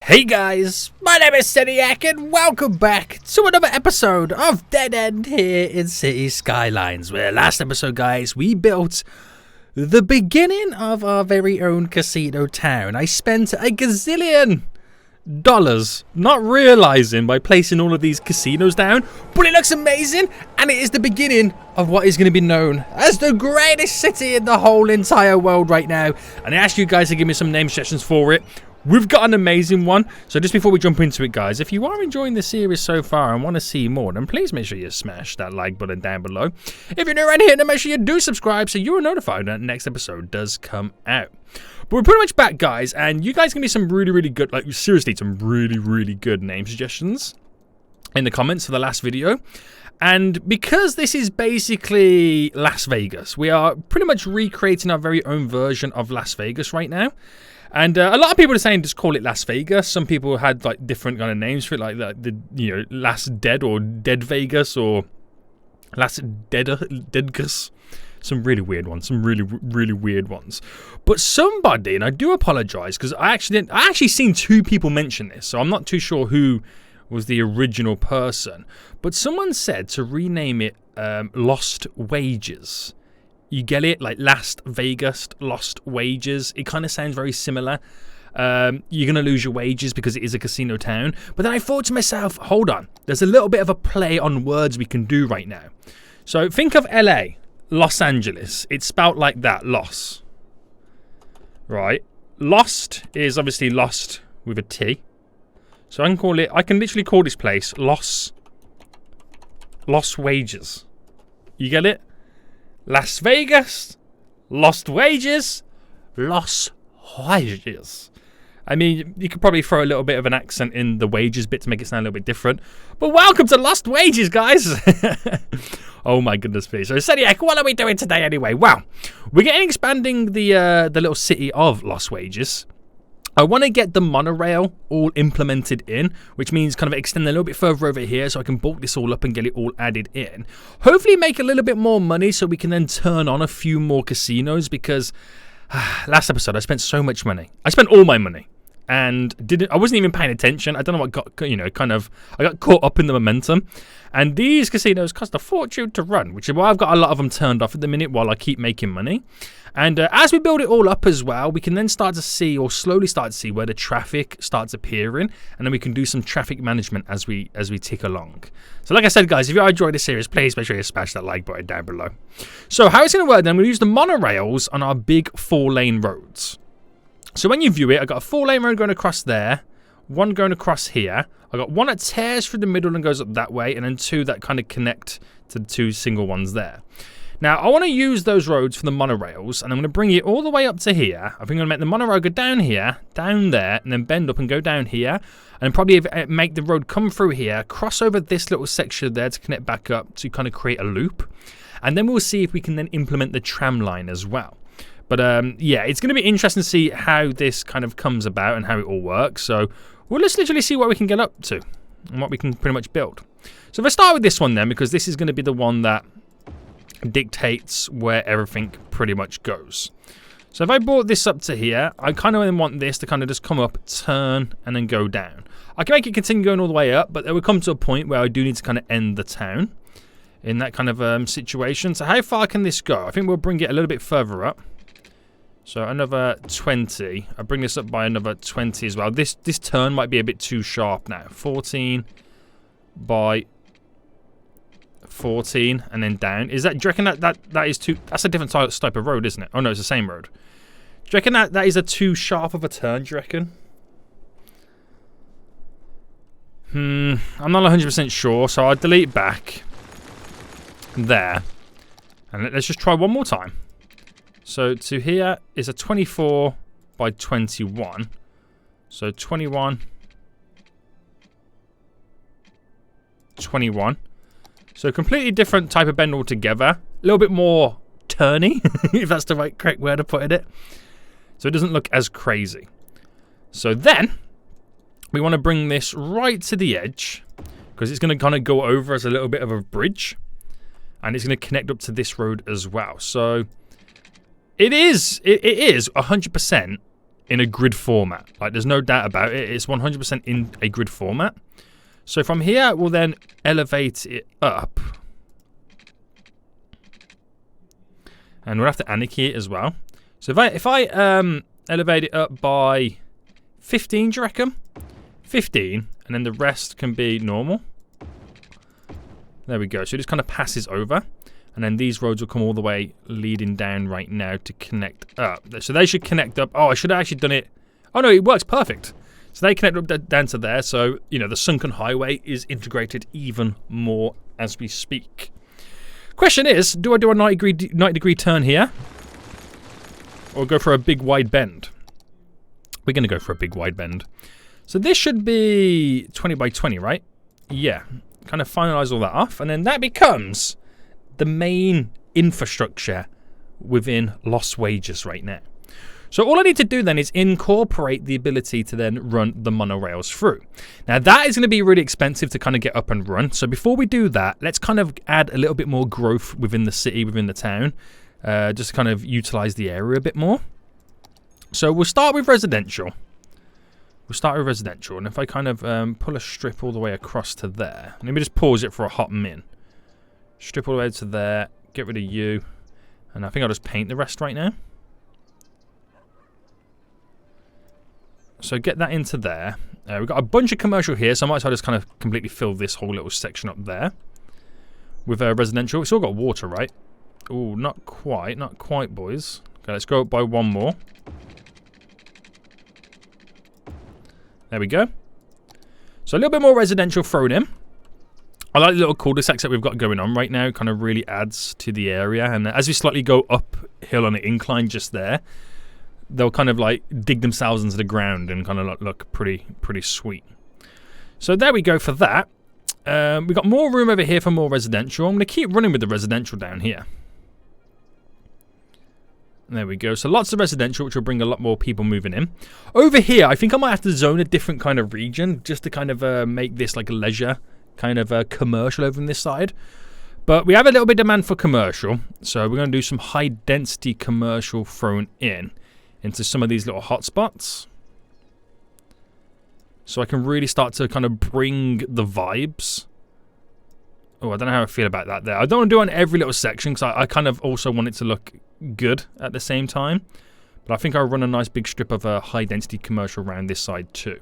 Hey guys, my name is Seniac and welcome back to another episode of Dead End here in City Skylines, where last episode, guys, we built the beginning of our very own casino town. I spent a gazillion dollars not realizing by placing all of these casinos down, but it looks amazing and it is the beginning of what is going to be known as the greatest city in the whole entire world right now. And I asked you guys to give me some name suggestions for it. We've got an amazing one. So just before we jump into it, guys, if you are enjoying the series so far and want to see more, then please make sure you smash that like button down below. If you're new around here, then make sure you do subscribe so you are notified when the next episode does come out. But we're pretty much back, guys, and you guys can be some really good, like seriously, some really good name suggestions in the comments for the last video. And because this is basically Las Vegas, we are pretty much recreating our very own version of Las Vegas right now. And a lot of people are saying just call it Las Vegas. Some people had like different kind of names for it, like the Last Dead or Dead Vegas or Last Deadgus. Some really weird ones, some really weird ones. But somebody, and I do apologize because I actually seen two people mention this, so I'm not too sure who was the original person. But someone said to rename it Lost Wages. You get it? Like Las Vegas, Lost Wages. It kind of sounds very similar. You're going to lose your wages because it is a casino town. But then I thought to myself, hold on. There's a little bit of a play on words we can do right now. So think of LA, Los Angeles. It's spelt like that, Los. Right? Lost is obviously lost with a T. So I can literally call this place Lost Wages. You get it? Las Vegas, Lost Wages, Los Wages. I mean, you could probably throw a little bit of an accent in the wages bit to make it sound a little bit different. But welcome to Lost Wages, guys. Oh my goodness me. So, Seniac, what are we doing today anyway? Well, we're expanding the little city of Lost Wages. I want to get the monorail all implemented in, which means kind of extend a little bit further over here so I can bulk this all up and get it all added in. Hopefully make a little bit more money so we can then turn on a few more casinos because last episode I spent so much money. I spent all my money and I wasn't even paying attention. I don't know what got, I got caught up in the momentum. And these casinos cost a fortune to run, which is why I've got a lot of them turned off at the minute while I keep making money. And as we build it all up as well, we can then start to see or slowly start to see where the traffic starts appearing. And then we can do some traffic management as we tick along. So like I said, guys, if you are enjoying this series, please make sure you smash that like button down below. So how it's going to work then, we're going to use the monorails on our big 4-lane roads. So when you view it, I've got a 4-lane road going across there, one going across here. I've got one that tears through the middle and goes up that way, and then two that kind of connect to the two single ones there. Now, I want to use those roads for the monorails, and I'm going to bring it all the way up to here. I think I'm going to make the monorail go down here, down there, and then bend up and go down here. And probably make the road come through here, cross over this little section there to connect back up to kind of create a loop. And then we'll see if we can then implement the tram line as well. But yeah, it's going to be interesting to see how this kind of comes about and how it all works. So we'll just literally see what we can get up to and what we can pretty much build. So if I start with this one then, because this is going to be the one that dictates where everything pretty much goes. So if I brought this up to here, I kind of want this to kind of just come up, turn, and then go down. I can make it continue going all the way up, but it will come to a point where I do need to kind of end the town in that kind of situation. So how far can this go? I think we'll bring it a little bit further up. So another 20. I bring this up by another 20 as well. This turn might be a bit too sharp now. 14 by 14 and then down. Do you reckon that is too... That's a different type of road, isn't it? Oh no, it's the same road. Do you reckon that is a too sharp of a turn, do you reckon? I'm not 100% sure, so I'll delete back there. And let's just try one more time. So to here is a 24 by 21. So 21. 21. So completely different type of bend altogether. A little bit more turny, if that's the correct word of putting it. So it doesn't look as crazy. So then we want to bring this right to the edge because it's going to kind of go over as a little bit of a bridge. And it's going to connect up to this road as well. So it is 100% in a grid format. Like, there's no doubt about it. It's 100% in a grid format. So from here, we'll then elevate it up. And we'll have to anarchy it as well. So if I elevate it up by 15, do you reckon? 15, and then the rest can be normal. There we go. So it just kind of passes over. And then these roads will come all the way leading down right now to connect up. So they should connect up. Oh, I should have actually done it. Oh, no, it works perfect. So they connect up down to there. So, you know, the sunken highway is integrated even more as we speak. Question is, do I do a 90 degree turn here? Or go for a big wide bend? We're going to go for a big wide bend. So this should be 20 by 20, right? Yeah. Kind of finalize all that off. And then that becomes the main infrastructure within Lost Wages right now. So all I need to do then is incorporate the ability to then run the monorails through. Now that is going to be really expensive to kind of get up and run. So before we do that, let's kind of add a little bit more growth within the city, within the town. Just to kind of utilize the area a bit more. So we'll start with residential. And if I kind of pull a strip all the way across to there. Let me just pause it for a hot min. Strip all the way to there. Get rid of you. And I think I'll just paint the rest right now. So get that into there. We've got a bunch of commercial here, so I might as well just kind of completely fill this whole little section up there. With residential. It's all got water, right? Oh, not quite, boys. Okay, let's go up by one more. There we go. So a little bit more residential thrown in. I like the little cul-de-sacs that we've got going on right now. Kind of really adds to the area. And as we slightly go uphill on an incline just there, they'll kind of like dig themselves into the ground and kind of look pretty sweet. So there we go for that. We've got more room over here for more residential. I'm going to keep running with the residential down here. There we go. So lots of residential, which will bring a lot more people moving in. Over here, I think I might have to zone a different kind of region just to kind of make this like a leisure kind of commercial over on this side. But we have a little bit of demand for commercial. So we're going to do some high density commercial thrown into some of these little hotspots. So I can really start to kind of bring the vibes. Oh, I don't know how I feel about that there. I don't want to do it on every little section because I kind of also want it to look good at the same time. But I think I'll run a nice big strip of a high-density commercial around this side too.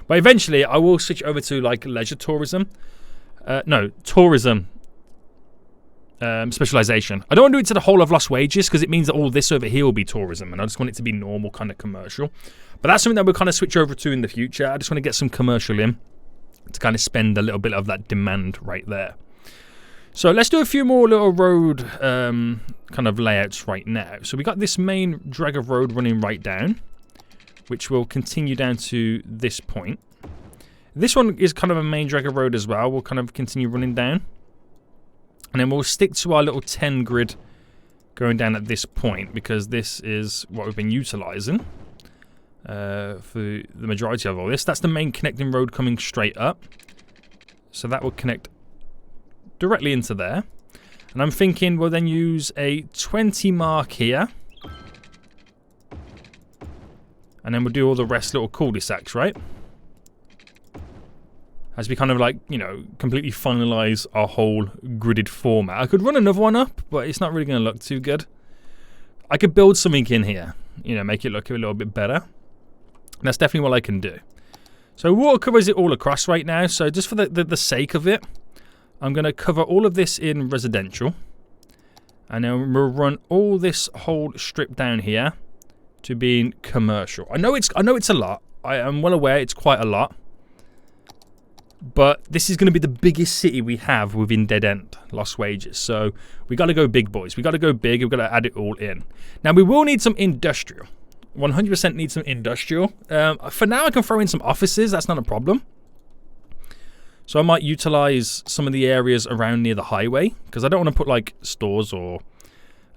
But eventually, I will switch over to like leisure tourism. No, tourism specialization. I don't want to do it to the whole of Lost Wages because it means that all this over here will be tourism. And I just want it to be normal kind of commercial. But that's something that we'll kind of switch over to in the future. I just want to get some commercial in to kind of spend a little bit of that demand right there. So let's do a few more little road kind of layouts right now. So we got this main drag of road running right down, which will continue down to this point. This one is kind of a main drag of road as well. We'll kind of continue running down. And then we'll stick to our little 10 grid going down at this point because this is what we've been utilizing for the majority of all this. That's the main connecting road coming straight up. So that will connect directly into there. And I'm thinking we'll then use a 20 mark here. And then we'll do all the rest little cul-de-sacs, right? As we kind of like, you know, completely finalize our whole gridded format. I could run another one up, but it's not really going to look too good. I could build something in here, you know, make it look a little bit better. And that's definitely what I can do. So water covers it all across right now. So just for the sake of it, I'm going to cover all of this in residential. And then we'll run all this whole strip down here to being commercial. I know it's a lot. I am well aware it's quite a lot. But this is going to be the biggest city we have within Dead End, Lost Wages. So we got to go big, boys. We got to go big. We've got to add it all in. Now we will need some industrial. 100% need some industrial. For now, I can throw in some offices. That's not a problem. So I might utilize some of the areas around near the highway because I don't want to put like stores or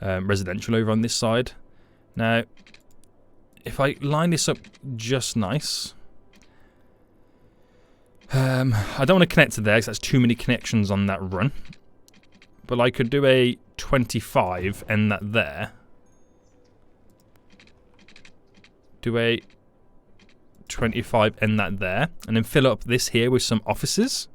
residential over on this side. Now, if I line this up just nice, I don't want to connect to there because that's too many connections on that run. But I could do a 25 and that there. do a 25, end that there, and then fill up this here with some offices.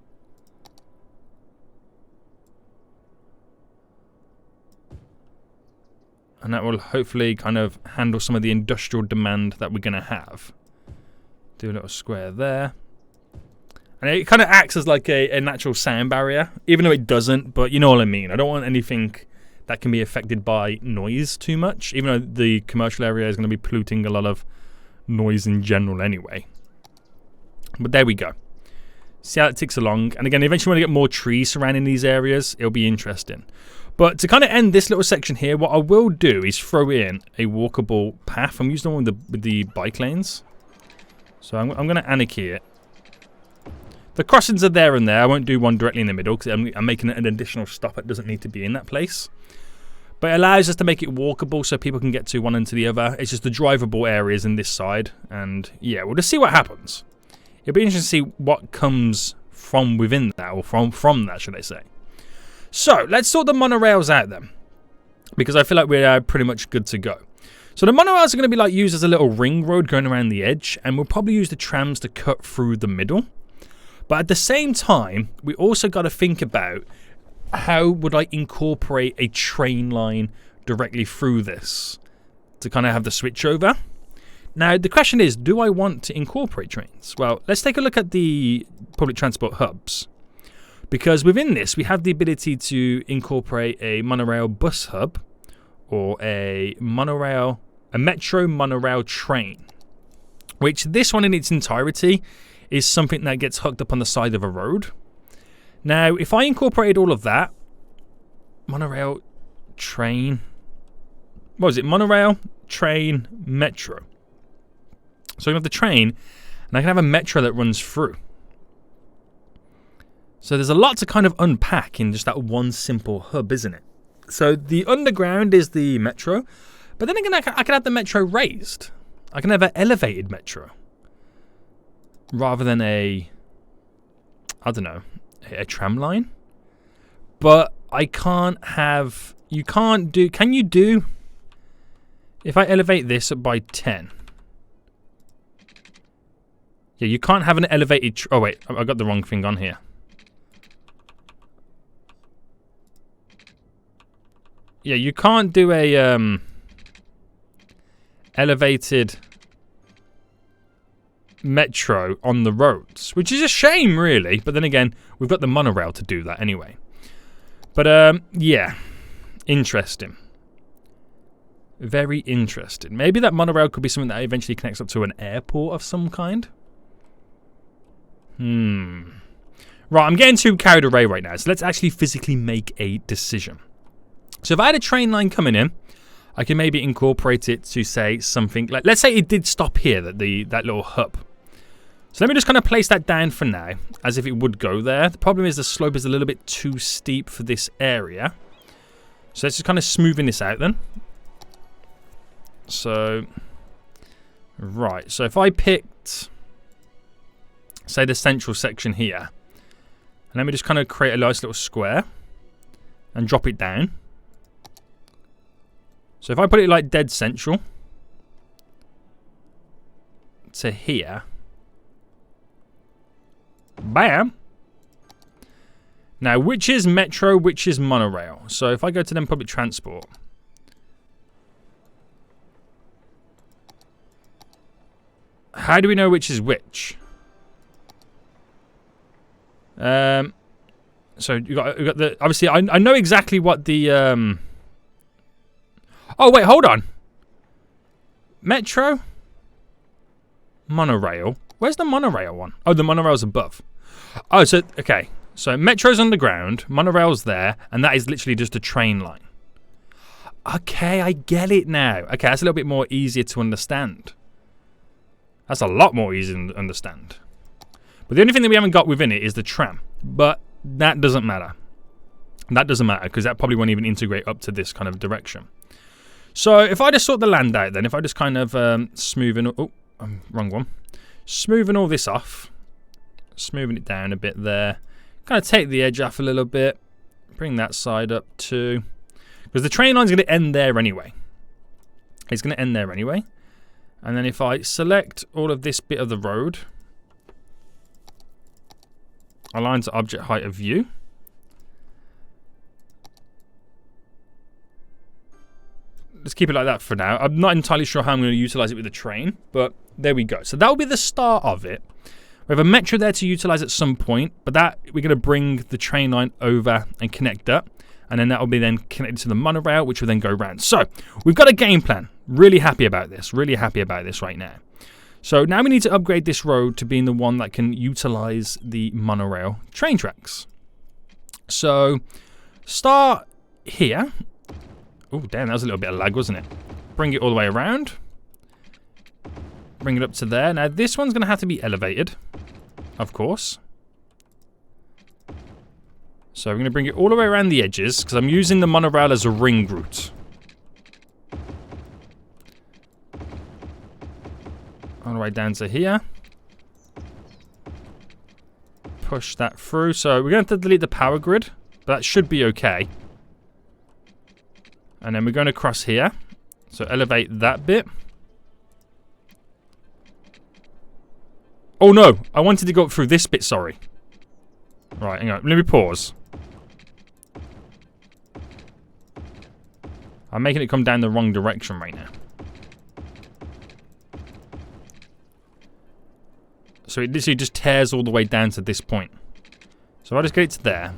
And that will hopefully kind of handle some of the industrial demand that we're going to have. Do a little square there. And it kind of acts as like a natural sound barrier, even though it doesn't, but you know what I mean. I don't want anything that can be affected by noise too much, even though the commercial area is going to be polluting a lot of noise in general anyway. But there we go. See how it ticks along. And again, eventually when I get more trees surrounding these areas, it'll be interesting. But to kind of end this little section here, what I will do is throw in a walkable path. I'm using the one with the bike lanes. So I'm going to anarchy it. The crossings are there and there. I won't do one directly in the middle because I'm making an additional stop that doesn't need to be in that place. But it allows us to make it walkable so people can get to one end to the other. It's just the drivable areas in this side. And yeah, we'll just see what happens. It'll be interesting to see what comes from within that, or from that, should I say. So, let's sort the monorails out then, because I feel like we're pretty much good to go. So the monorails are going to be like used as a little ring road going around the edge, and we'll probably use the trams to cut through the middle. But at the same time, we also got to think about how would I incorporate a train line directly through this to kind of have the switch over. Now, the question is, do I want to incorporate trains? Well, let's take a look at the public transport hubs. Because within this, we have the ability to incorporate a monorail bus hub or a metro monorail train. Which this one in its entirety is something that gets hooked up on the side of a road. Now, if I incorporated all of that, monorail, train, what was it? Monorail, train, metro. So I have the train, and I can have a metro that runs through. So there's a lot to kind of unpack in just that one simple hub, isn't it? So the underground is the metro, but then again, I can have the metro raised. I can have an elevated metro rather than a tram line. But I can't have, can you do, if I elevate this by 10? Yeah, you can't have an elevated, oh wait, I got the wrong thing on here. Yeah, you can't do a elevated metro on the roads, which is a shame, really. But then again, we've got the monorail to do that anyway. But yeah, interesting. Very interesting. Maybe that monorail could be something that eventually connects up to an airport of some kind. Right, I'm getting too carried away right now. So let's actually physically make a decision. So if I had a train line coming in, I can maybe incorporate it to say something like, let's say it did stop here, that little hub. So let me just kind of place that down for now, as if it would go there. The problem is the slope is a little bit too steep for this area. So let's just kind of smoothen this out then. So, right, so if I picked, say, the central section here, and let me just kind of create a nice little square and drop it down. So if I put it like dead central to here, bam. Now, which is metro, which is monorail? So if I go to them public transport, how do we know which is which? So you got the, obviously I know exactly what the oh wait, hold on. Metro, monorail. Where's the monorail one? Oh, the monorail's above. Oh, so okay. So metro's underground, monorail's there, and that is literally just a train line. Okay, I get it now. Okay, that's a little bit more easier to understand. That's a lot more easy to understand. But the only thing that we haven't got within it is the tram. But that doesn't matter. That doesn't matter because that probably won't even integrate up to this kind of direction. So if I just sort the land out then, if I just kind of smoothen... Oh, wrong one. Smoothing all this off. Smoothing it down a bit there. Kind of take the edge off a little bit. Bring that side up too. Because the train line's going to end there anyway. It's going to end there anyway. And then if I select all of this bit of the road, align to object height of view. Let's keep it like that for now. I'm not entirely sure how I'm going to utilize it with the train, but there we go. So that will be the start of it. We have a metro there to utilize at some point, but that we're going to bring the train line over and connect up, and then that will be then connected to the monorail, which will then go round. So we've got a game plan. Really happy about this. Really happy about this right now. So now we need to upgrade this road to being the one that can utilize the monorail train tracks. So start here. Oh, damn, that was a little bit of lag, wasn't it? Bring it all the way around. Bring it up to there. Now, this one's going to have to be elevated, of course. So we're going to bring it all the way around the edges, because I'm using the monorail as a ring route. All the way down to here. Push that through. So we're going to have to delete the power grid, but that should be okay. And then we're going to cross here. So elevate that bit. Oh no, I wanted to go up through this bit, sorry. Right, hang on, let me pause. I'm making it come down the wrong direction right now. So it literally just tears all the way down to this point. So I'll just get it to there.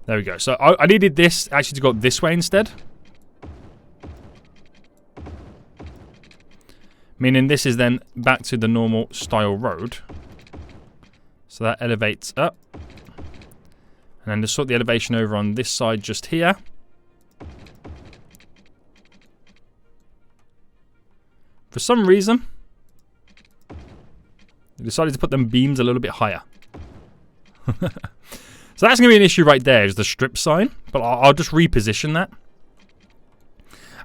There we go. So I needed this actually to go this way instead. Meaning this is then back to the normal style road. So that elevates up. And then just sort the elevation over on this side just here. For some reason, I decided to put them beams a little bit higher. So that's going to be an issue right there, is the strip sign. But I'll just reposition that.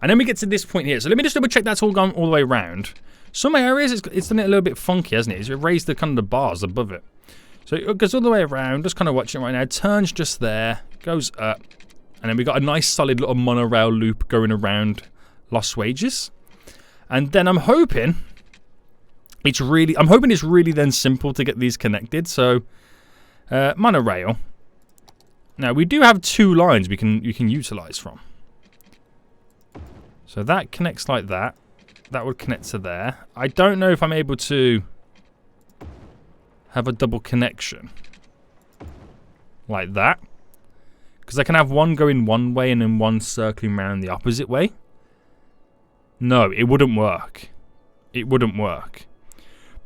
And then we get to this point here. So let me just double check that's all gone all the way around. Some areas, it's done it a little bit funky, hasn't it? It's raised the kind of the bars above it. So it goes all the way around. Just kind of watching it right now. Turns just there. Goes up. And then we got a nice solid little monorail loop going around Lost Wages. And then I'm hoping it's really then simple to get these connected. So monorail. Now we do have two lines you can utilize from. So that connects like that. That would connect to there. I don't know if I'm able to have a double connection like that, because I can have one going one way and then one circling around the opposite way. No, it wouldn't work. It wouldn't work.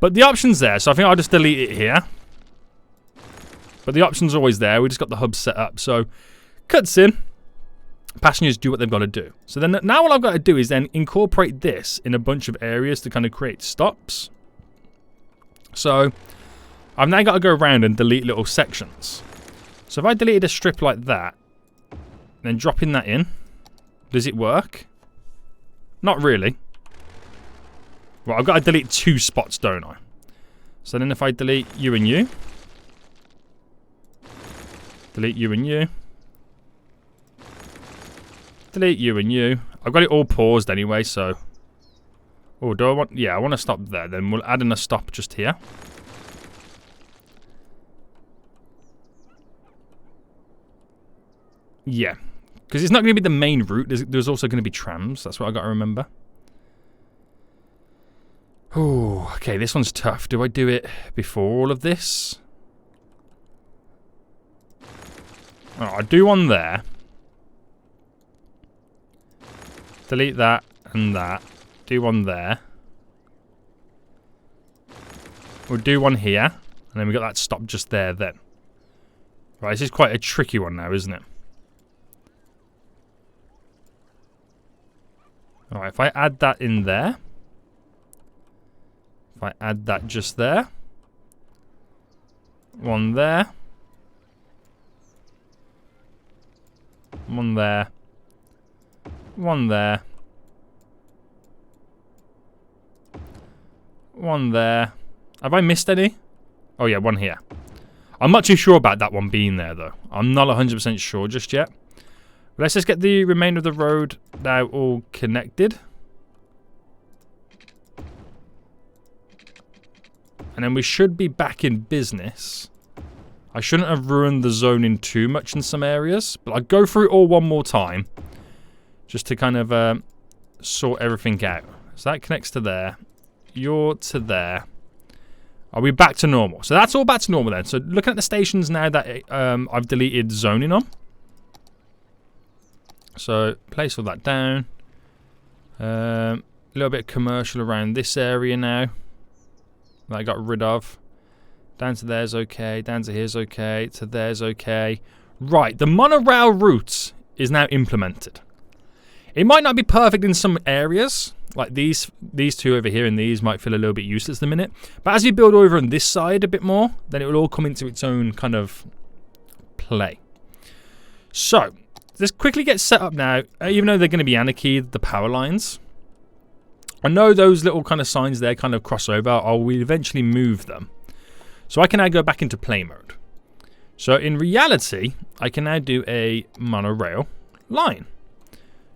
But the option's there, so I think I'll just delete it here. But the option's always there. We just got the hub set up. So, cutscene. Passengers do what they've got to do. So then now all I've got to do is then incorporate this in a bunch of areas to kind of create stops. So, I've now got to go around and delete little sections. So if I deleted a strip like that, then dropping that in, does it work? Not really. Well, I've got to delete two spots, don't I? So then if I delete you and you, delete you and you, delete you and you. I've got it all paused anyway, so. Oh, do I want? Yeah, I want to stop there. Then we'll add in a stop just here. Yeah, because it's not going to be the main route. There's also going to be trams. That's what I've got to remember. Oh, okay, this one's tough. Do I do it before all of this? Oh, I do one there. Delete that and that. Do one there. We'll do one here. And then we got that stop just there then. Right, this is quite a tricky one now, isn't it? Alright, if I add that in there. If I add that just there. One there. One there. One there. One there. Have I missed any? Oh yeah, one here. I'm not too sure about that one being there though. I'm not 100% sure just yet. But let's just get the remainder of the road now all connected. And then we should be back in business. I shouldn't have ruined the zoning too much in some areas. But I'll go through it all one more time. Just to kind of sort everything out. So that connects to there. You're to there. Are we back to normal? So that's all back to normal then. So looking at the stations now that I've deleted zoning on. So place all that down. A little bit of commercial around this area now. That I got rid of. Down to there's okay. Down to here's okay. To there's okay. Right, the monorail route is now implemented. It might not be perfect in some areas. Like these two over here and these might feel a little bit useless at the minute. But as we build over on this side a bit more, then it will all come into its own kind of play. So, let's quickly get set up now. Even though they're going to be anarchy, the power lines. I know those little kind of signs there kind of cross over. I will eventually move them. So I can now go back into play mode. So in reality, I can now do a monorail line.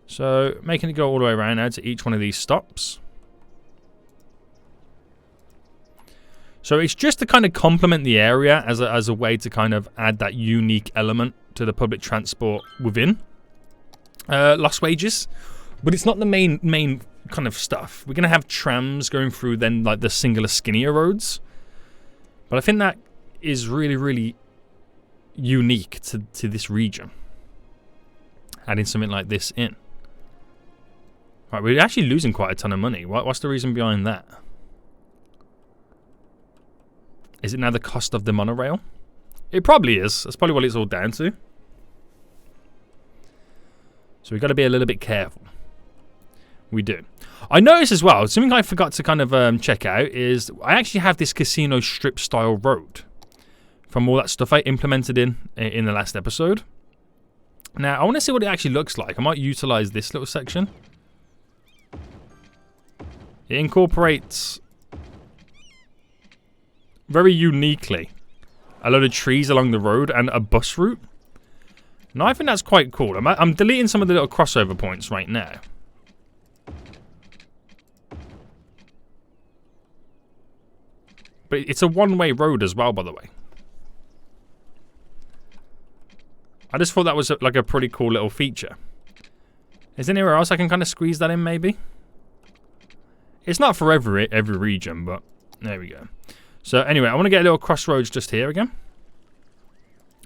So making it go all the way around now to each one of these stops. So it's just to kind of complement the area as a way to kind of add that unique element to the public transport within Lost Wages. But it's not the main kind of stuff. We're going to have trams going through then like the singular skinnier roads. But I think that is really, really unique to this region. Adding something like this in. Right, we're actually losing quite a ton of money. What's the reason behind that? Is it now the cost of the monorail? It probably is. That's probably what it's all down to. So we've got to be a little bit careful. We do. I noticed as well, something I forgot to kind of check out is I actually have this casino strip style road from all that stuff I implemented in the last episode. Now, I want to see what it actually looks like. I might utilize this little section. It incorporates very uniquely a load of trees along the road and a bus route. Now, I think that's quite cool. I'm deleting some of the little crossover points right now. But it's a one-way road as well, by the way. I just thought that was like a pretty cool little feature. Is there anywhere else I can kind of squeeze that in, maybe? It's not for every region, but there we go. So anyway, I want to get a little crossroads just here again.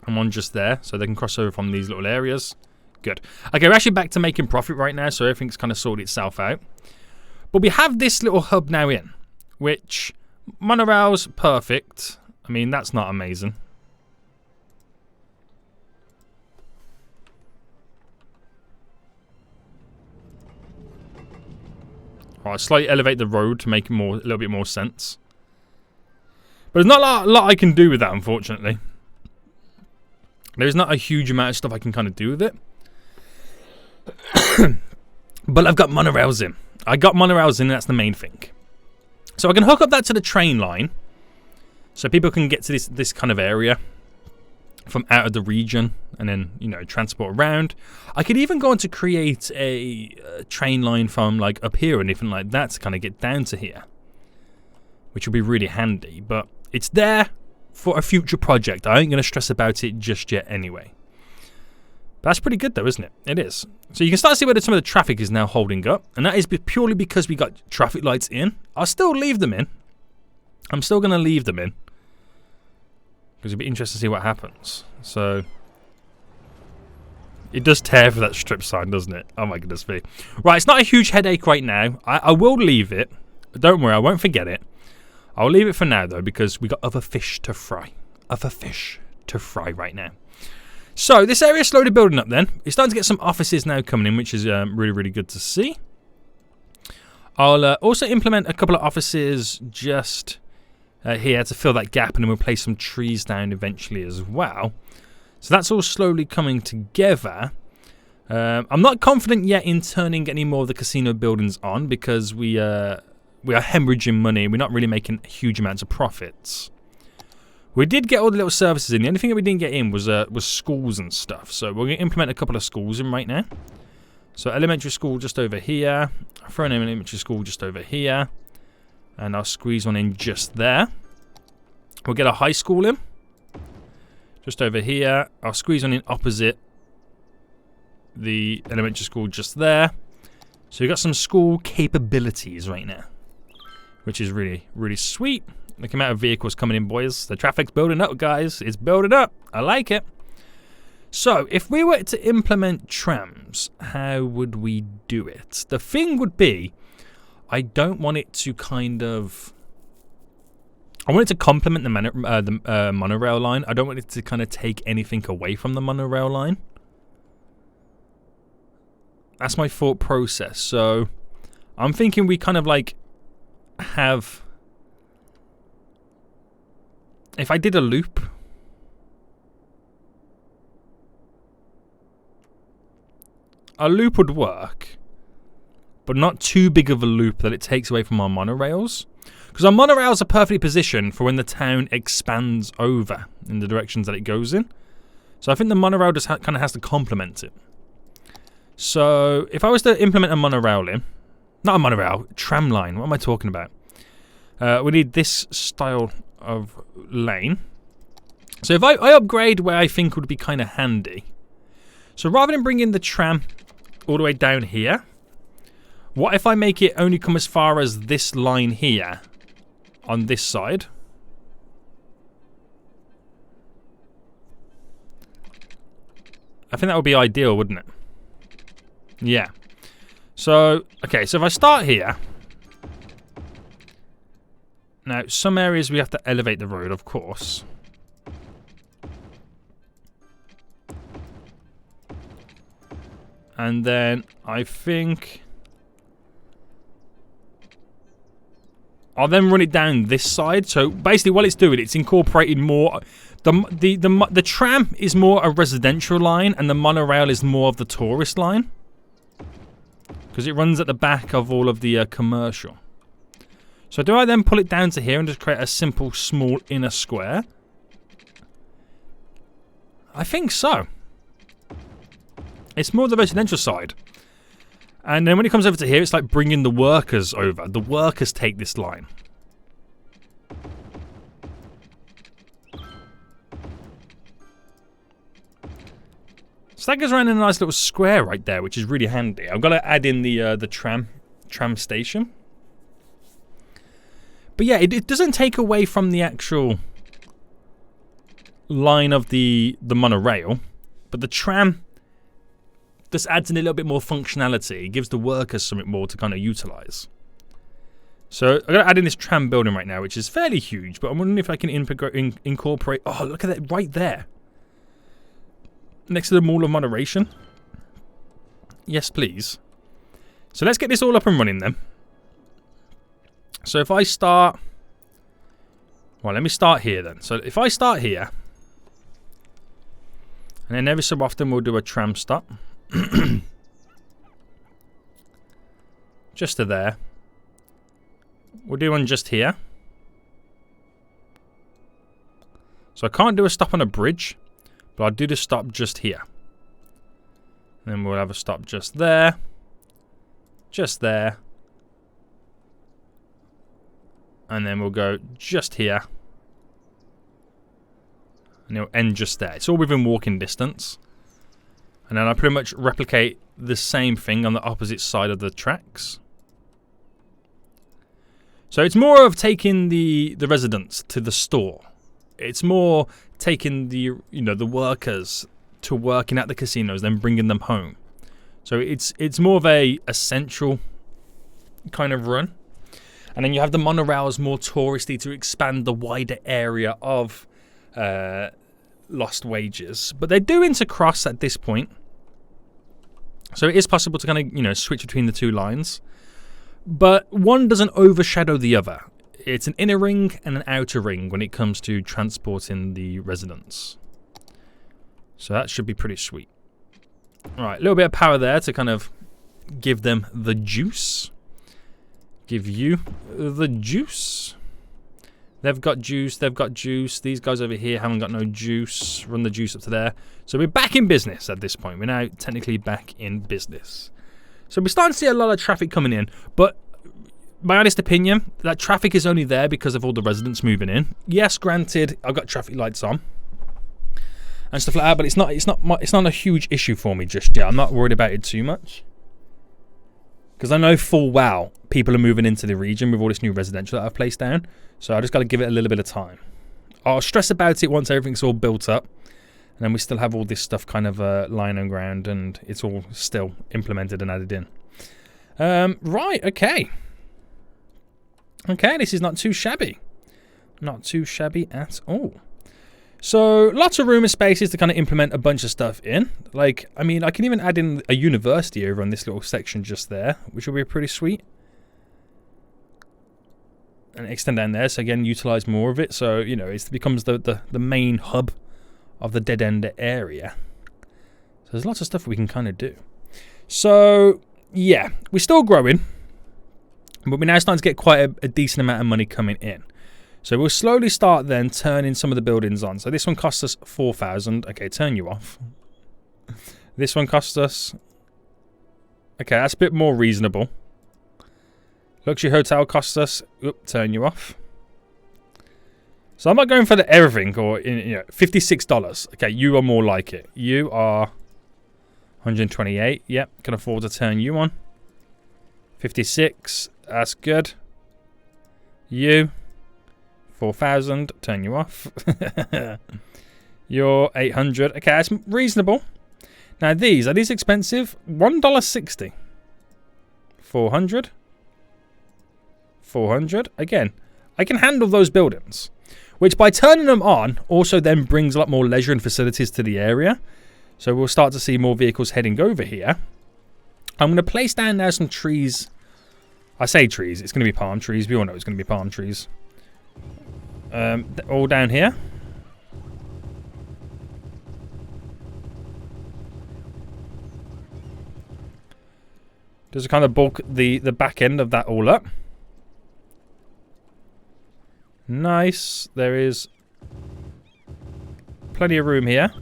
And one just there, so they can cross over from these little areas. Good. Okay, we're actually back to making profit right now, so everything's kind of sorted itself out. But we have this little hub now in, which monorail's perfect. I mean, that's not amazing. Alright, slightly elevate the road to make it a little bit more sense. But there's not a lot I can do with that, unfortunately. There's not a huge amount of stuff I can kind of do with it. But I've got monorails in. I got monorails in, that's the main thing. So I can hook up that to the train line. So people can get to this kind of area from out of the region and then, you know, transport around. I could even go on to create a train line from like up here and anything like that to kind of get down to here, which would be really handy. But it's there for a future project. I ain't going to stress about it just yet anyway. But that's pretty good though, isn't it? It is. So you can start to see where some of the traffic is now holding up. And that is purely because we got traffic lights in. I'll still leave them in. I'm still going to leave them in. Because it'd be interesting to see what happens. So it does tear for that strip sign, doesn't it? Oh my goodness me. Right, it's not a huge headache right now. I will leave it. Don't worry, I won't forget it. I'll leave it for now though, because we got other fish to fry. Other fish to fry right now. So this area is slowly building up then. It's starting to get some offices now coming in, which is really, really good to see. I'll also implement a couple of offices just here to fill that gap, and then we'll place some trees down eventually as well. So that's all slowly coming together. I'm not confident yet in turning any more of the casino buildings on because we are hemorrhaging money. We're not really making huge amounts of profits. We did get all the little services in. The only thing that we didn't get in was schools and stuff. So we're going to implement a couple of schools in right now. So elementary school just over here. I'll throw in an elementary school just over here. And I'll squeeze one in just there. We'll get a high school in. Just over here. I'll squeeze on in opposite the elementary school just there. So we've got some school capabilities right now, which is really, really sweet. Look at the amount of vehicles coming in, boys. The traffic's building up, guys. It's building up. I like it. So, if we were to implement trams, how would we do it? The thing would be, I don't want it to kind of... I want it to complement the monorail line. I don't want it to kind of take anything away from the monorail line. That's my thought process. So, I'm thinking we kind of like have... If I did a loop... A loop would work, but not too big of a loop that it takes away from our monorails. Because our monorails are perfectly positioned for when the town expands over in the directions that it goes in. So I think the monorail just kind of has to complement it. So if I was to implement a monorail in, not a monorail, tram line, what am I talking about? We need this style of lane. So if I upgrade where I think would be kind of handy. So rather than bringing the tram all the way down here, what if I make it only come as far as this line here on this side? I think that would be ideal, wouldn't it? Yeah. So, okay, so if I start here. Now, some areas we have to elevate the road, of course. And then I think I'll then run it down this side. So basically what it's doing, it's incorporating more. The tram is more a residential line and the monorail is more of the tourist line. Because it runs at the back of all of the commercial. So do I then pull it down to here and just create a simple small inner square? I think so. It's more the residential side. And then when it comes over to here, it's like bringing the workers over. The workers take this line. So that goes around in a nice little square right there, which is really handy. I've got to add in the tram station. But yeah, it doesn't take away from the actual line of the monorail. But the tram... This adds in a little bit more functionality. It gives the workers something more to kind of utilize. So I'm going to add in this tram building right now, which is fairly huge. But I'm wondering if I can incorporate... Oh, look at that right there. Next to the Mall of Moderation. Yes, please. So let's get this all up and running then. So if I start... Well, let me start here then. So if I start here... And then every so often we'll do a tram stop. Just to there. We'll do one just here. So I can't do a stop on a bridge, but I'll do the stop just here. And then we'll have a stop just there. Just there. And then we'll go just here. And it'll end just there. It's all within walking distance. And then I pretty much replicate the same thing on the opposite side of the tracks. So it's more of taking the residents to the store. It's more taking the the workers to working at the casinos, then bringing them home. So it's more of a central kind of run. And then you have the monorails more touristy to expand the wider area of Lost Wages. But they do intercross at this point. So it is possible to kind of, switch between the two lines. But one doesn't overshadow the other. It's an inner ring and an outer ring when it comes to transporting the residents. So that should be pretty sweet. Alright, a little bit of power there to kind of give them the juice. Give you the juice. They've got juice, they've got juice. These guys over here haven't got no juice. Run the juice up to there. So we're back in business at this point. We're now technically back in business. So we're starting to see a lot of traffic coming in. But my honest opinion, that traffic is only there because of all the residents moving in. Yes, granted, I've got traffic lights on and stuff like that, but it's not a huge issue for me just yet. I'm not worried about it too much because I know full well people are moving into the region with all this new residential that I've placed down. So I just got to give it a little bit of time. I'll stress about it once everything's all built up, and then we still have all this stuff kind of lying on ground, and it's all still implemented and added in. Right, okay. Okay, this is not too shabby. Not too shabby at all. So, lots of room and spaces to kind of implement a bunch of stuff in. Like, I mean, I can even add in a university over on this little section just there, which will be pretty sweet. And extend down there, so again, utilize more of it. So, you know, it becomes the main hub of the dead end area. So there's lots of stuff we can kind of do. So, yeah, we're still growing, but we're now starting to get quite a decent amount of money coming in. So we'll slowly start then turning some of the buildings on. So this one costs us 4,000. Okay, turn you off. This one costs us... Okay, that's a bit more reasonable. Luxury hotel costs us... Oop, turn you off. So I'm not going for the everything or $56. Okay, you are more like it. You are 128. Yep, can afford to turn you on. 56. That's good. You 4,000. Turn you off. You're 800. Okay, that's reasonable. Now these are these expensive? $1.60. 400. 400. Again, I can handle those buildings, which by turning them on also then brings a lot more leisure and facilities to the area. So we'll start to see more vehicles heading over here. I'm going to place down now some trees. I say trees, it's going to be palm trees. We all know it's going to be palm trees. All down here. Just kind of bulk the back end of that all up. Nice. There is plenty of room here.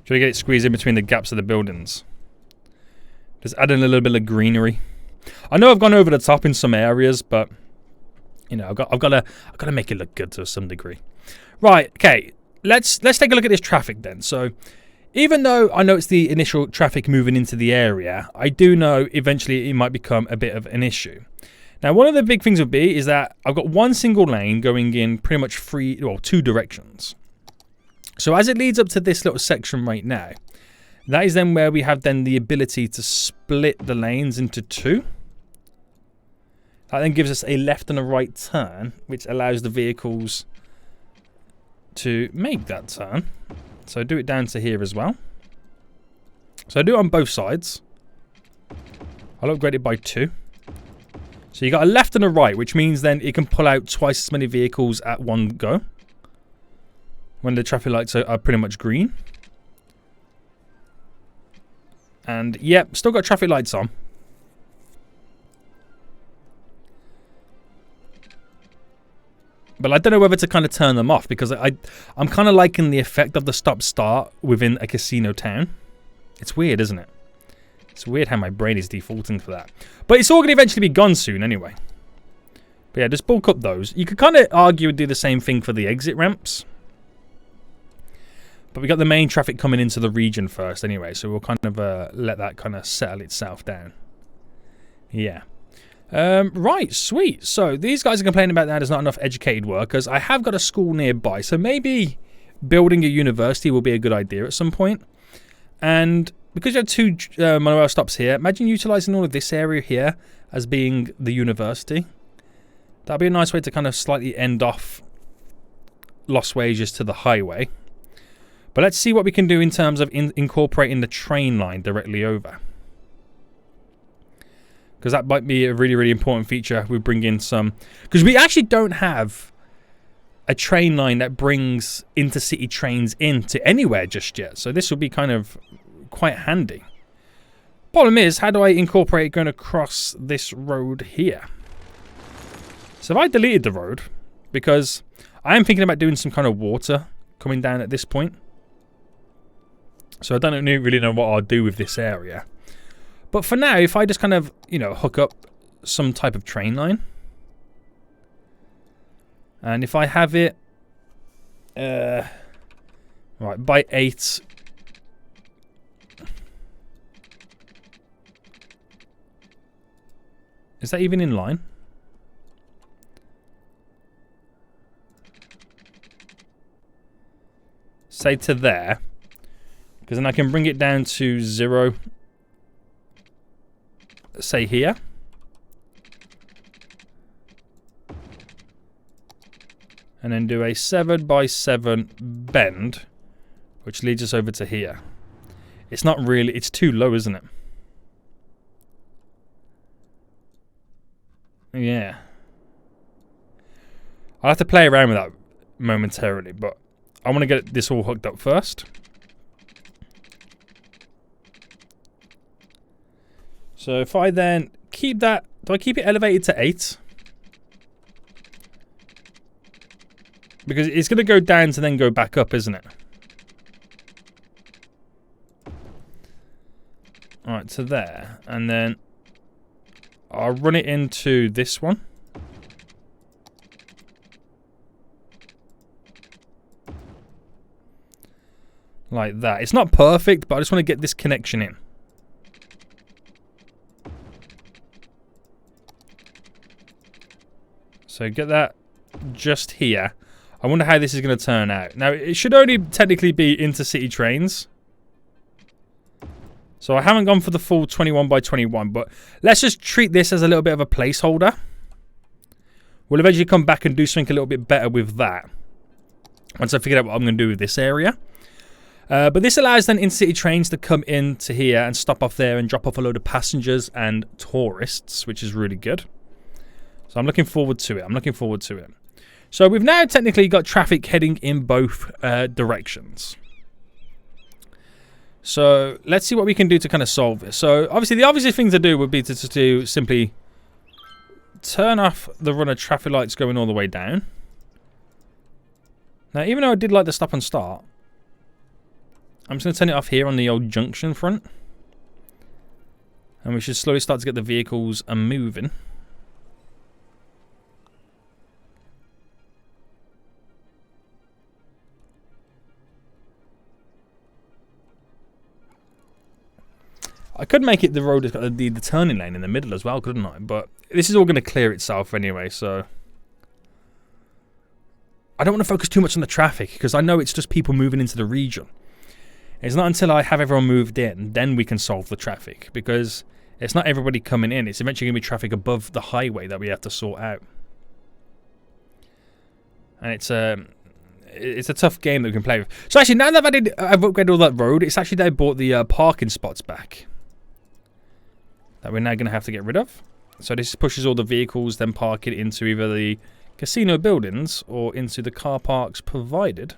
Try to get it squeezed in between the gaps of the buildings. Just add in a little bit of greenery. I know I've gone over the top in some areas, but you know, I've got to make it look good to some degree. Right. Okay. Let's take a look at this traffic then. So, even though I know it's the initial traffic moving into the area, I do know eventually it might become a bit of an issue. Now, one of the big things would be is that I've got one single lane going in pretty much two directions. So as it leads up to this little section right now, that is then where we have then the ability to split the lanes into two. That then gives us a left and a right turn, which allows the vehicles to make that turn. So do it down to here as well. So I do it on both sides. I'll upgrade it by 2. So you got a left and a right, which means then it can pull out twice as many vehicles at one go when the traffic lights are pretty much green. And yep, still got traffic lights on. But I don't know whether to kind of turn them off because I'm kind of liking the effect of the stop-start within a casino town. It's weird, isn't it? It's weird how my brain is defaulting for that. But it's all going to eventually be gone soon anyway. But yeah, just bulk up those. You could kind of argue and do the same thing for the exit ramps. But we got the main traffic coming into the region first anyway. So we'll kind of let that kind of settle itself down. Yeah. Right, sweet. So these guys are complaining about that there's not enough educated workers. I have got a school nearby, so maybe building a university will be a good idea at some point. And because you have 2 monorail stops here, imagine utilizing all of this area here as being the university. That'd be a nice way to kind of slightly end off lost wages to the highway. But let's see what we can do in terms of incorporating the train line directly over. Because that might be a really, really important feature. We bring in some... Because we actually don't have a train line that brings intercity trains into anywhere just yet. So this will be kind of quite handy. Problem is, how do I incorporate going across this road here? So if I deleted the road, because I am thinking about doing some kind of water coming down at this point. So I don't really know what I'll do with this area. But for now, if I just kind of, you know, hook up some type of train line. And if I have it... right, by 8... Is that even in line? Say to there. Because then I can bring it down to 0. Say here. And then do a 7 by 7 bend. Which leads us over to here. It's not really... It's too low, isn't it? Yeah. I'll have to play around with that momentarily, but I want to get this all hooked up first. So if I then keep that... Do I keep it elevated to 8? Because it's going to go down to then go back up, isn't it? Alright, to there. And then I'll run it into this one. Like that. It's not perfect, but I just want to get this connection in. So get that just here. I wonder how this is going to turn out. Now, it should only technically be intercity trains. So I haven't gone for the full 21 by 21, but let's just treat this as a little bit of a placeholder. We'll eventually come back and do something a little bit better with that. Once I figure out what I'm going to do with this area. But this allows then intercity trains to come into here and stop off there and drop off a load of passengers and tourists, which is really good. So I'm looking forward to it. So we've now technically got traffic heading in both directions. So let's see what we can do to kind of solve this. So obviously the obvious thing to do would be to simply turn off the run of traffic lights going all the way down. Now even though I did like the stop and start, I'm just going to turn it off here on the old junction front. And we should slowly start to get the vehicles moving. I could make it the road that's got the turning lane in the middle as well, couldn't I? But this is all going to clear itself anyway, so... I don't want to focus too much on the traffic, because I know it's just people moving into the region. It's not until I have everyone moved in, then we can solve the traffic, because it's not everybody coming in. It's eventually going to be traffic above the highway that we have to sort out. And it's a tough game that we can play with. So actually, now that I've upgraded all that road, it's actually they bought the parking spots back. That we're now going to have to get rid of. So this pushes all the vehicles, then park it into either the casino buildings or into the car parks provided.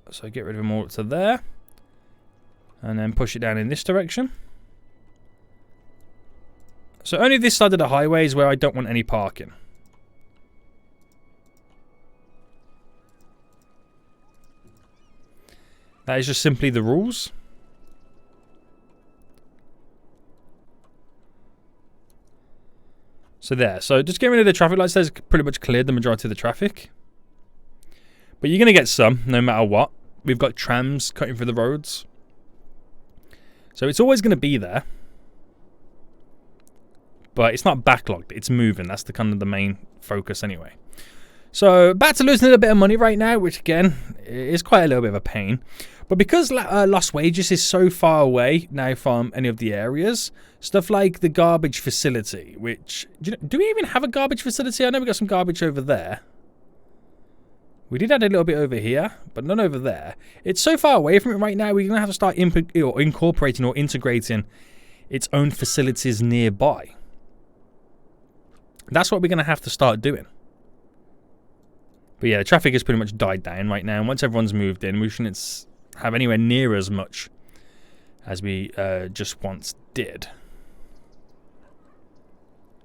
So get rid of them all to there. And then push it down in this direction. So only this side of the highway is where I don't want any parking. That is just simply the rules. So there. So just getting rid of the traffic lights has pretty much cleared the majority of the traffic. But you're going to get some, no matter what. We've got trams cutting through the roads. So it's always going to be there. But it's not backlogged. It's moving. That's the kind of the main focus anyway. So back to losing a little bit of money right now, which again is quite a little bit of a pain. But because Lost Wages is so far away now from any of the areas, stuff like the garbage facility, which... Do we even have a garbage facility? I know we got some garbage over there. We did add a little bit over here, but none over there. It's so far away from it right now, we're going to have to start incorporating or integrating its own facilities nearby. That's what we're going to have to start doing. But yeah, the traffic has pretty much died down right now. And once everyone's moved in, we shouldn't have anywhere near as much as we just once did.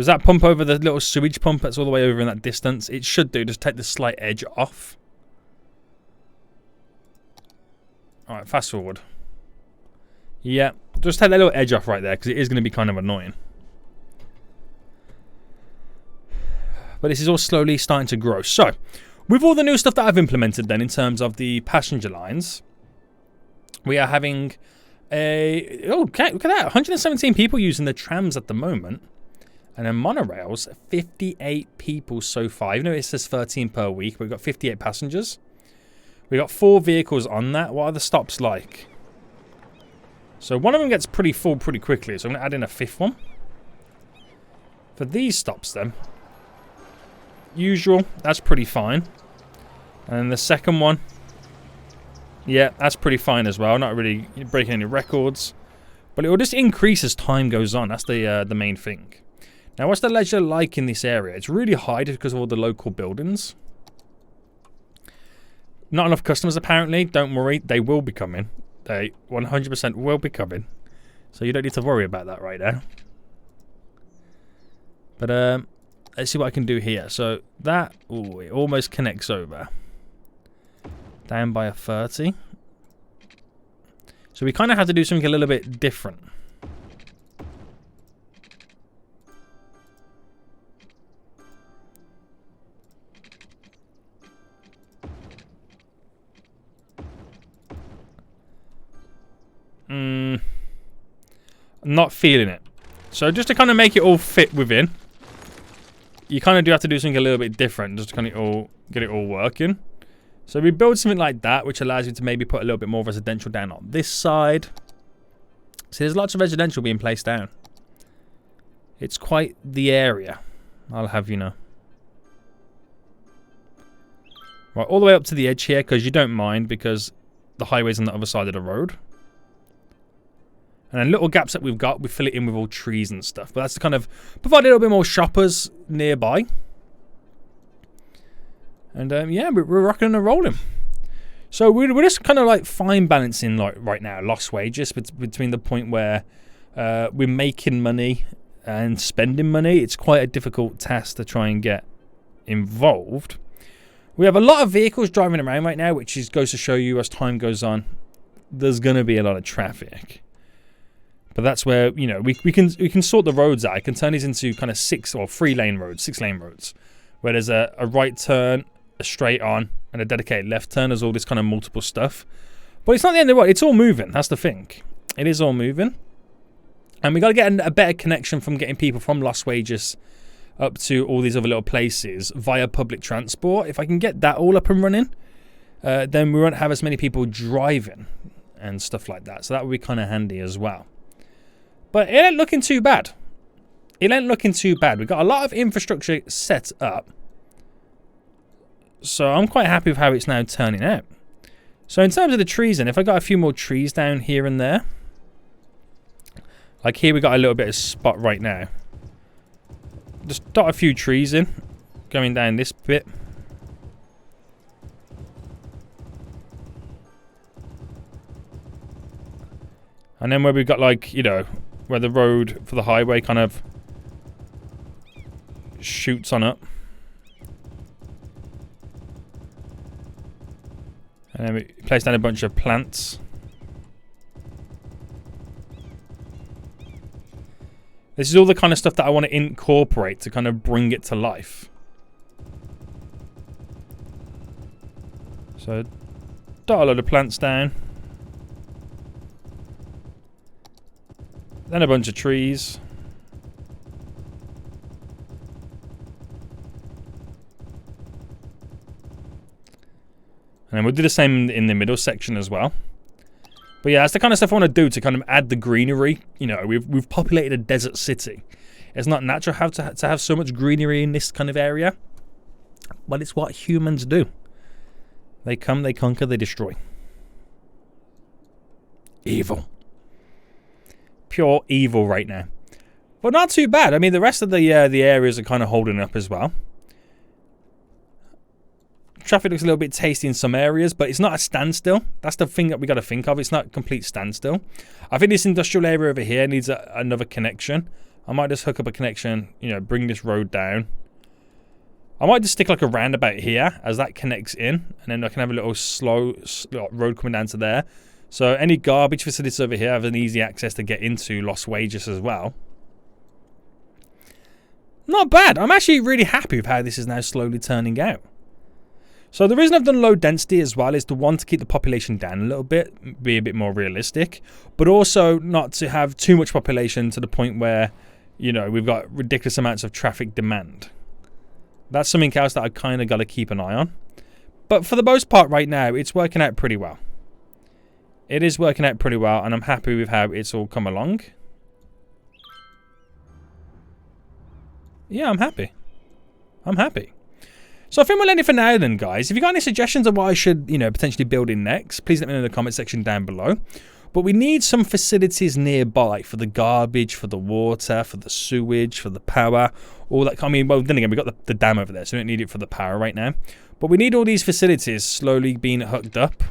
Does that pump over the little sewage pump that's all the way over in that distance? It should do. Just take the slight edge off. Alright, fast forward. Yeah, just take that little edge off right there because it is going to be kind of annoying. But this is all slowly starting to grow. So, with all the new stuff that I've implemented then in terms of the passenger lines, we are having a... Oh, okay, look at that. 117 people using the trams at the moment. And then monorails, 58 people so far. Even though it says 13 per week, we've got 58 passengers. We've got 4 vehicles on that. What are the stops like? So one of them gets pretty full pretty quickly. So I'm going to add in a 5th one. For these stops then. Usual, that's pretty fine. And the second one. Yeah, that's pretty fine as well. Not really breaking any records. But it will just increase as time goes on. That's the main thing. Now, what's the leisure like in this area? It's really high because of all the local buildings. Not enough customers, apparently. Don't worry. They will be coming. They 100% will be coming. So you don't need to worry about that right now. But let's see what I can do here. So that... Ooh, it almost connects over. Down by a 30. So we kind of have to do something a little bit different. I'm not feeling it. So just to kind of make it all fit within, you kind of do have to do something a little bit different just to kind of all get it all working. So we build something like that, which allows you to maybe put a little bit more residential down on this side. So there's lots of residential being placed down. It's quite the area, I'll have you know. Right, all the way up to the edge here, because you don't mind, because the highway's on the other side of the road. And then little gaps that we've got, we fill it in with all trees and stuff. But that's to kind of provide a little bit more shoppers nearby. And yeah, we're rocking and rolling. So we're just kind of like fine balancing like right now lost wages between the point where we're making money and spending money. It's quite a difficult task to try and get involved. We have a lot of vehicles driving around right now, which goes to show you as time goes on, there's going to be a lot of traffic. But that's where, you know, we can sort the roads out. I can turn these into kind of 3-lane roads, 6-lane roads, where there's a right turn, a straight on, and a dedicated left turn. There's all this kind of multiple stuff. But it's not the end of the world. It's all moving. That's the thing. It is all moving. And we got to get a better connection from getting people from Lost Wages up to all these other little places via public transport. If I can get that all up and running, then we won't have as many people driving and stuff like that. So that would be kind of handy as well. But it ain't looking too bad. It ain't looking too bad. We've got a lot of infrastructure set up. So I'm quite happy with how it's now turning out. So in terms of the trees then, if I got a few more trees down here and there. Like here we got a little bit of spot right now. Just dot a few trees in. Going down this bit. And then where we've got like, you know, where the road for the highway kind of shoots on up. And then we place down a bunch of plants. This is all the kind of stuff that I want to incorporate to kind of bring it to life. So, dot a load of plants down. Then a bunch of trees. And then we'll do the same in the middle section as well. But yeah, that's the kind of stuff I want to do to kind of add the greenery. You know, we've populated a desert city. It's not natural to have so much greenery in this kind of area. But it's what humans do. They come, they conquer, they destroy. Evil. Pure evil right now. But not too bad. I mean, the rest of the areas are kind of holding up as well. Traffic looks a little bit tasty in some areas, but it's not a standstill. That's the thing that we got to think of. It's not a complete standstill. I think this industrial area over here needs another connection. I might just hook up a connection, you know, bring this road down. I might just stick like a roundabout here as that connects in, and then I can have a little slow road coming down to there. So any garbage facilities over here have an easy access to get into Los Wages as well. Not bad. I'm actually really happy with how this is now slowly turning out. So the reason I've done low density as well is to want to keep the population down a little bit, be a bit more realistic, but also not to have too much population to the point where, you know, we've got ridiculous amounts of traffic demand. That's something else that I kind of got to keep an eye on. But for the most part right now, it's working out pretty well. It is working out pretty well, and I'm happy with how it's all come along. Yeah, I'm happy. I'm happy. So I think we'll end it for now then, guys. If you got any suggestions on what I should, you know, potentially build in next, please let me know in the comment section down below. But we need some facilities nearby for the garbage, for the water, for the sewage, for the power, all that. I mean, well, then again, we've got the dam over there, so we don't need it for the power right now. But we need all these facilities slowly being hooked up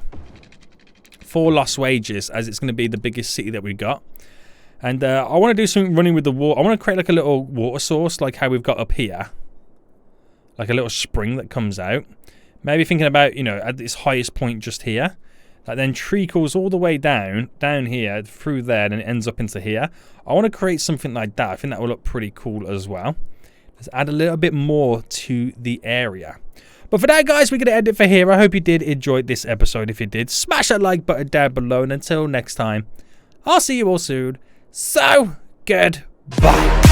for Los Wages, as it's going to be the biggest city that we got. And I want to do something running with the water. I want to create like a little water source, like how we've got up here. Like a little spring that comes out. Maybe thinking about, you know, at this highest point just here. That then trickles all the way down here, through there, and it ends up into here. I want to create something like that. I think that will look pretty cool as well. Let's add a little bit more to the area. But for that, guys, we're going to end it for here. I hope you did enjoy this episode. If you did, smash that like button down below. And until next time, I'll see you all soon. So, goodbye.